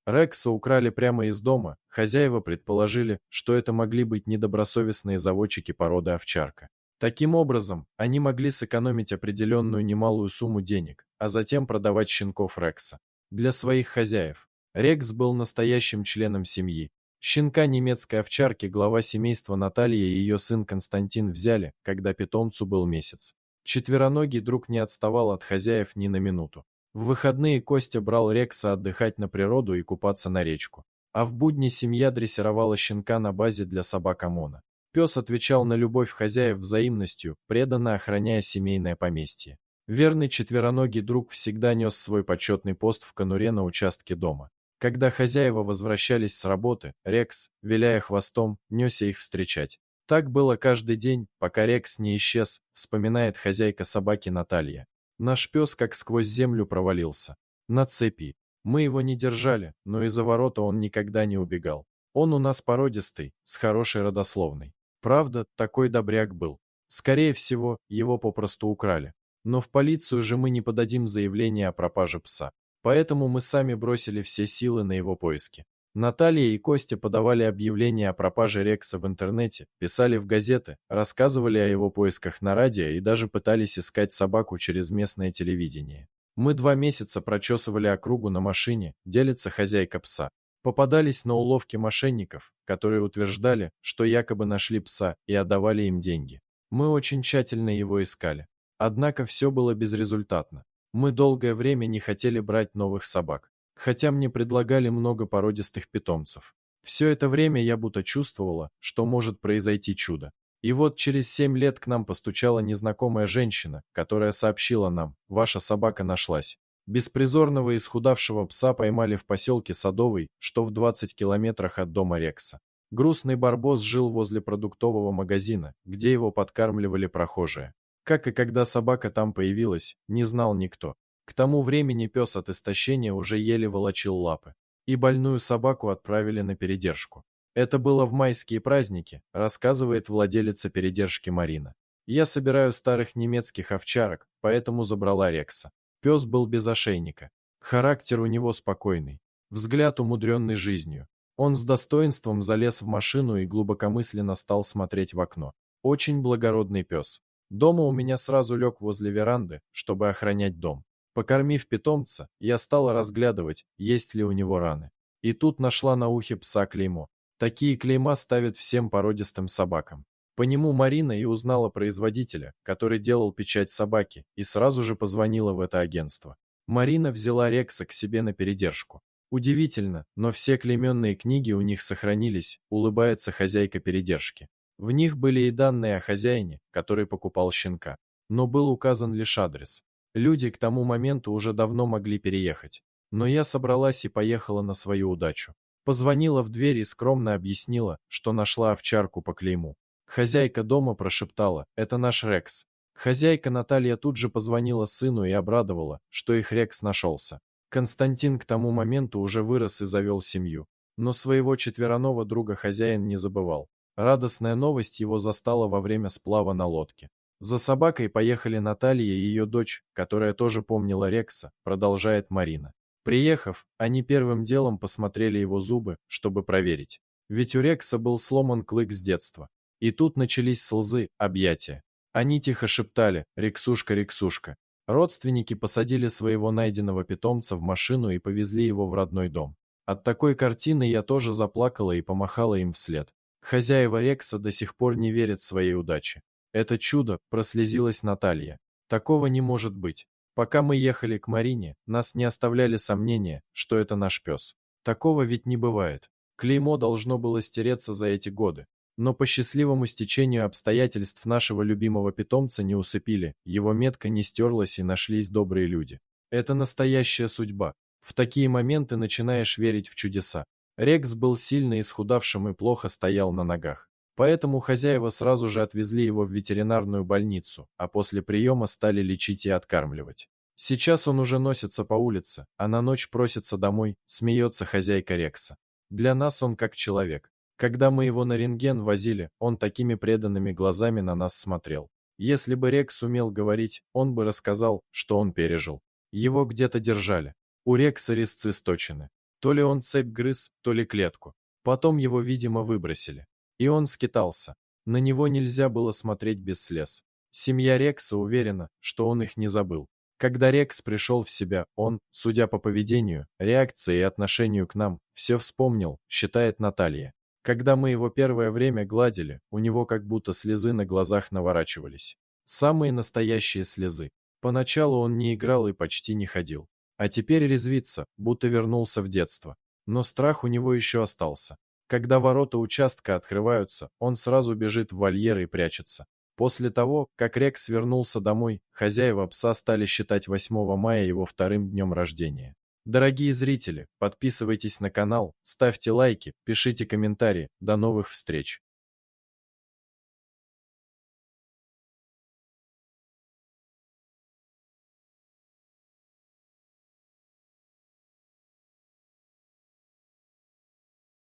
Рекса украли прямо из дома, хозяева предположили, что это могли быть недобросовестные заводчики породы овчарка. Таким образом, они могли сэкономить определенную немалую сумму денег, а затем продавать щенков Рекса. Для своих хозяев. Рекс был настоящим членом семьи. Щенка немецкой овчарки глава семейства Наталья и ее сын Константин взяли, когда питомцу был месяц. Четвероногий друг не отставал от хозяев ни на минуту. В выходные Костя брал Рекса отдыхать на природу и купаться на речку. А в будни семья дрессировала щенка на базе для собак ОМОНа. Пес отвечал на любовь хозяев взаимностью, преданно охраняя семейное поместье. Верный четвероногий друг всегда нес свой почетный пост в конуре на участке дома. Когда хозяева возвращались с работы, Рекс, виляя хвостом, несся их встречать. Так было каждый день, пока Рекс не исчез, вспоминает хозяйка собаки Наталья. Наш пес как сквозь землю провалился. На цепи. Мы его не держали, но из-за ворота он никогда не убегал. Он у нас породистый, с хорошей родословной. Правда, такой добряк был. Скорее всего, его попросту украли. Но в полицию же мы не подадим заявление о пропаже пса. Поэтому мы сами бросили все силы на его поиски. Наталья и Костя подавали объявления о пропаже Рекса в интернете, писали в газеты, рассказывали о его поисках на радио и даже пытались искать собаку через местное телевидение. Мы 2 месяца прочесывали округу на машине, делится хозяйка пса. Попадались на уловки мошенников, которые утверждали, что якобы нашли пса и отдавали им деньги. Мы очень тщательно его искали. Однако все было безрезультатно. Мы долгое время не хотели брать новых собак, хотя мне предлагали много породистых питомцев. Все это время я будто чувствовала, что может произойти чудо. И вот через 7 лет к нам постучала незнакомая женщина, которая сообщила нам: «Ваша собака нашлась». Беспризорного и исхудавшего пса поймали в поселке Садовый, что в 20 километрах от дома Рекса. Грустный барбос жил возле продуктового магазина, где его подкармливали прохожие. Как и когда собака там появилась, не знал никто. К тому времени пес от истощения уже еле волочил лапы. И больную собаку отправили на передержку. Это было в майские праздники, рассказывает владелица передержки Марина. Я собираю старых немецких овчарок, поэтому забрала Рекса. Пес был без ошейника. Характер у него спокойный. Взгляд умудренный жизнью. Он с достоинством залез в машину и глубокомысленно стал смотреть в окно. Очень благородный пес. Дома у меня сразу лег возле веранды, чтобы охранять дом. Покормив питомца, я стала разглядывать, есть ли у него раны. И тут нашла на ухе пса клеймо. Такие клейма ставят всем породистым собакам. По нему Марина и узнала производителя, который делал печать собаки, и сразу же позвонила в это агентство. Марина взяла Рекса к себе на передержку. Удивительно, но все клейменные книги у них сохранились, улыбается хозяйка передержки. В них были и данные о хозяине, который покупал щенка. Но был указан лишь адрес. Люди к тому моменту уже давно могли переехать. Но я собралась и поехала на свою удачу. Позвонила в дверь и скромно объяснила, что нашла овчарку по клейму. Хозяйка дома прошептала: «Это наш Рекс». Хозяйка Наталья тут же позвонила сыну и обрадовала, что их Рекс нашелся. Константин к тому моменту уже вырос и завел семью. Но своего четвероногого друга хозяин не забывал. Радостная новость его застала во время сплава на лодке. За собакой поехали Наталья и ее дочь, которая тоже помнила Рекса, продолжает Марина. Приехав, они первым делом посмотрели его зубы, чтобы проверить. Ведь у Рекса был сломан клык с детства. И тут начались слезы, объятия. Они тихо шептали: «Рексушка, Рексушка». Родственники посадили своего найденного питомца в машину и повезли его в родной дом. От такой картины я тоже заплакала и помахала им вслед. Хозяева Рекса до сих пор не верят своей удаче. Это чудо, прослезилась Наталья. Такого не может быть. Пока мы ехали к Марине, нас не оставляли сомнения, что это наш пес. Такого ведь не бывает. Клеймо должно было стереться за эти годы. Но по счастливому стечению обстоятельств нашего любимого питомца не усыпили, его метка не стерлась и нашлись добрые люди. Это настоящая судьба. В такие моменты начинаешь верить в чудеса. Рекс был сильно исхудавшим и плохо стоял на ногах. Поэтому хозяева сразу же отвезли его в ветеринарную больницу, а после приема стали лечить и откармливать. Сейчас он уже носится по улице, а на ночь просится домой, смеется хозяйка Рекса. Для нас он как человек. Когда мы его на рентген возили, он такими преданными глазами на нас смотрел. Если бы Рекс умел говорить, он бы рассказал, что он пережил. Его где-то держали. У Рекса резцы сточены. То ли он цепь грыз, то ли клетку. Потом его, видимо, выбросили. И он скитался. На него нельзя было смотреть без слез. Семья Рекса уверена, что он их не забыл. Когда Рекс пришел в себя, он, судя по поведению, реакции и отношению к нам, все вспомнил, считает Наталья. Когда мы его первое время гладили, у него как будто слезы на глазах наворачивались. Самые настоящие слезы. Поначалу он не играл и почти не ходил. А теперь резвится, будто вернулся в детство. Но страх у него еще остался. Когда ворота участка открываются, он сразу бежит в вольер и прячется. После того, как Рекс вернулся домой, хозяева пса стали считать 8 мая его вторым днем рождения. Дорогие зрители, подписывайтесь на канал, ставьте лайки, пишите комментарии. До новых встреч!